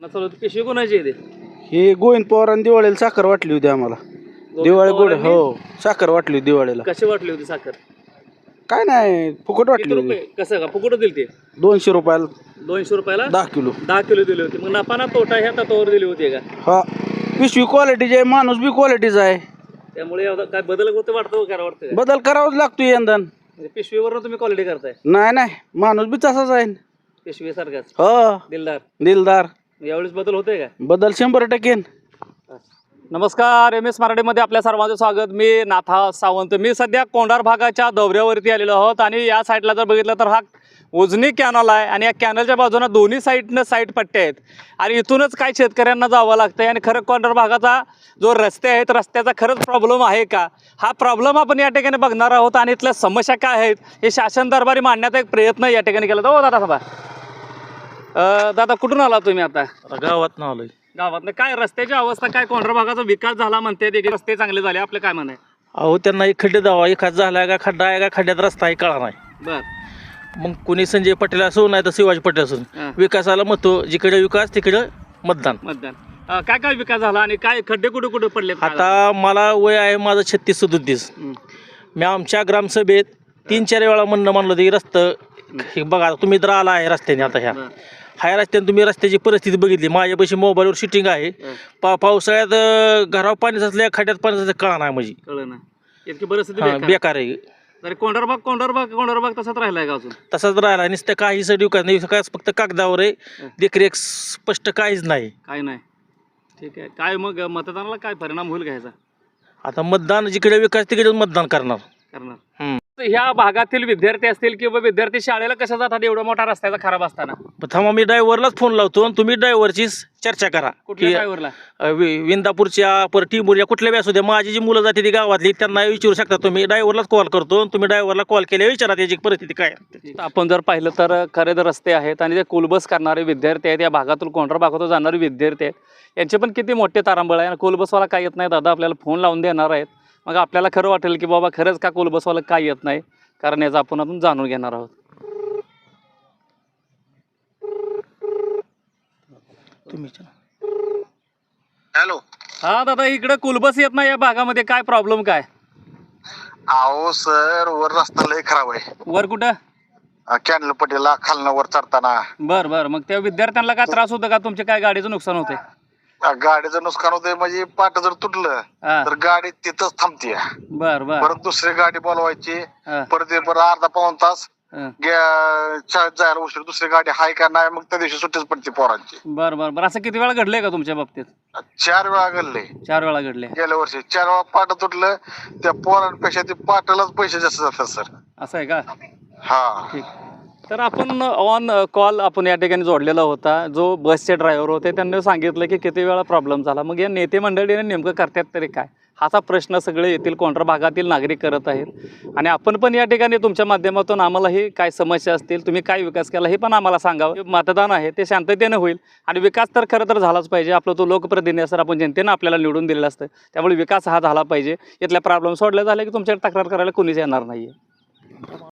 चालू पिशवी कोणाची आहे ते? हे गोविंद पवारांनी दिवाळीला साखर वाटली होती आम्हाला. दिवाळी गोड हो साखर वाटली होती दिवाळीला. कशी वाटली होती साखर? काय नाही फुकट वाटली किती होती. रुपये कसं का फुकट दिली ते? 200 रुपयाला 200 रुपयाला 10 किलो. 10 किलो दिली होती. मग नफा ना तोटा ह्या तत्वावर दिली होती का? हा पिशवी क्वालिटीची आहे, माणूस बी क्वालिटीचा आहे. त्यामुळे आता काय बदल होतं वाटतं करा वाटतं का? बदल करावाच लागतो यंदा. म्हणजे पिशवीवर तुम्ही क्वालिटी करताय? नाही माणूस बी तसाच आहे. पिशवी सारखाच हो दिलदार. दिलदार. यावेळेस बदल होतोय का? बदल 100%. नमस्कार, MS मराठीमध्ये आपल्या सर्वांचं स्वागत. मी नाथा सावंत. मी सध्या कोंढार भागाच्या दौऱ्यावरती आलेलो आहोत आणि या साईडला जर बघितलं तर हा उजनी कॅनल आहे आणि या कॅनलच्या बाजूने दोन्ही साईडनं साईड पट्ट्या आहेत आणि इथूनच काय शेतकऱ्यांना जावं लागतं. आणि खरं कोंढार भागाचा जो रस्ते आहेत रस्त्याचा खरंच प्रॉब्लेम आहे का, हा प्रॉब्लेम आपण या ठिकाणी बघणार आहोत आणि इथल्या समस्या काय आहेत हे शासन दरबारी मांडण्याचा एक प्रयत्न या ठिकाणी केला. हो दादा सभा दादा कुठून आला तुम्ही? आता गावात ना आलोय. गावात काय रस्त्याची अवस्था काय? कोंढार भागाचा विकास झाला म्हणते, रस्ते चांगले झाले, आपलं काय म्हण आहे? अहो त्यांना एक खड्डे दावा एखाद झाला का खड्डा आहे का खड्ड्यात रस्ता आहे कळा नाही. बर मग कोणी संजय पटेल असो नाही तर शिवाजी पटेल असो विकासाला महत्व, जिकडे विकास तिकडे मतदान. काय काय विकास झाला आणि काय खड्डे कुठे कुठे पडले? आता मला वय आहे माझं 36-37. मी आमच्या ग्रामसभेत 3-4 वेळा म्हणणं म्हणलं की रस्ता बघा तुम्ही तर आला आहे रस्त्याने. आता ह्या रस्त्याने तुम्ही रस्त्याची परिस्थिती बघितली. माझ्यापाशी मोबाईलवर शूटिंग आहे. पावसाळ्यात घरावर पाणी साचल्या खड्ड्यात पाणी साचल्या कळा नाही म्हणजे कळलं ना इतकी परिस्थिती बेकार आहे. तरी कोंढार भाग तसाच राहिलाय का अजून? तसाच राहिला. नुसतं काही विकास नाही, विकास फक्त कागदावर आहे. देखरेख स्पष्ट काहीच नाही. काय नाही. ठीक आहे. काय मग मतदानाला काय परिणाम होईल घ्यायचा? आता मतदान जिकडे विकास तिकडे मतदान करणार. ह्या भागातील विद्यार्थी असतील किंवा विद्यार्थी शाळेला कसं जातात एवढा मोठा रस्त्याचा खराब असताना? थांबा मी ड्रायव्हरलाच फोन लावतो आणि तुम्ही ड्रायव्हरची चर्चा करा. कुठल्या ड्रायव्हरला? विंदापूरच्या परत टिंबूरच्या कुठल्या बी असू द्या, माझी जी मुलं जाते ती गावातली त्यांना विचारू शकता तुम्ही. ड्रायव्हरलाच कॉल करतो. तुम्ही ड्रायव्हरला कॉल केल्या विचारा त्याची परिस्थिती काय. आपण जर पाहिलं तर खरे तर रस्ते आहेत आणि जे कुलबस करणारे विद्यार्थी आहेत, या भागातून कोंढार भागातून जाणारे विद्यार्थी आहेत, यांचे पण किती मोठे तारांबळ आहे. आणि कुलबसवाला काय येत नाही दादा आपल्याला फोन लावून देणार आहेत. मग आपल्याला खरं वाटेल की बाबा खरंच का कुलबसवाला काय येत नाही, कारण याचं आपण जाणून घेणार आहोत. हॅलो. हा दादा इकडे कुलबस येत नाही या भागामध्ये, काय प्रॉब्लेम काय? अहो सर वर रस्ता लय खराब आहे. वर कुठं? कॅनल पटेला खालनं वर चढताना. बर मग त्या विद्यार्थ्यांना काय त्रास होतं का? तुमच्या काय गाडीचं नुकसान होते? गाडीचं नुकसान होतंय म्हणजे पाट जर तुटलं तर गाडी तिथंच थांबते. बर परत दुसरी गाडी बोलवायची. परत अर्धा पाऊण तास शाळेत जायला उशीर. दुसरी गाडी हाय का नाही मग त्या दिवशी सुट्टीच पडते पोरांची. बर असं किती वेळा घडलंय का तुमच्या बाबतीत? 4 वेळा घडले. 4 वेळा घडले गेल्या वर्षी 4 वेळा पाट तुटलं. त्या पोरांपेक्षा ते पाटालाच पैसे जास्त जातात सर. असं आहे का? हा ठीक. तर आपण ऑन कॉल आपण या ठिकाणी जोडलेला होता. जो बसचे ड्रायव्हर होते त्यांनी सांगितलं की किती वेळा प्रॉब्लेम झाला. मग या नेते मंडळीने नेमकं करतात तरी काय, हाचा प्रश्न सगळे येथील कोंढार भागातील नागरिक करत आहेत. आणि आपण पण या ठिकाणी तुमच्या माध्यमातून आम्हालाही काय समस्या असतील, तुम्ही काय विकास केला हे पण आम्हाला सांगावं. मतदान आहे ते शांततेने होईल आणि विकास तर खरं तर झालाच पाहिजे. आपला तो लोकप्रतिनिधी असं आपण जनतेनं आपल्याला निवडून दिलेलं असतं, त्यामुळे विकास हा झाला पाहिजे. इथल्या प्रॉब्लेम सोडल्या झाले की तुमच्याकडे तक्रार करायला कोणीच येणार नाही आहे.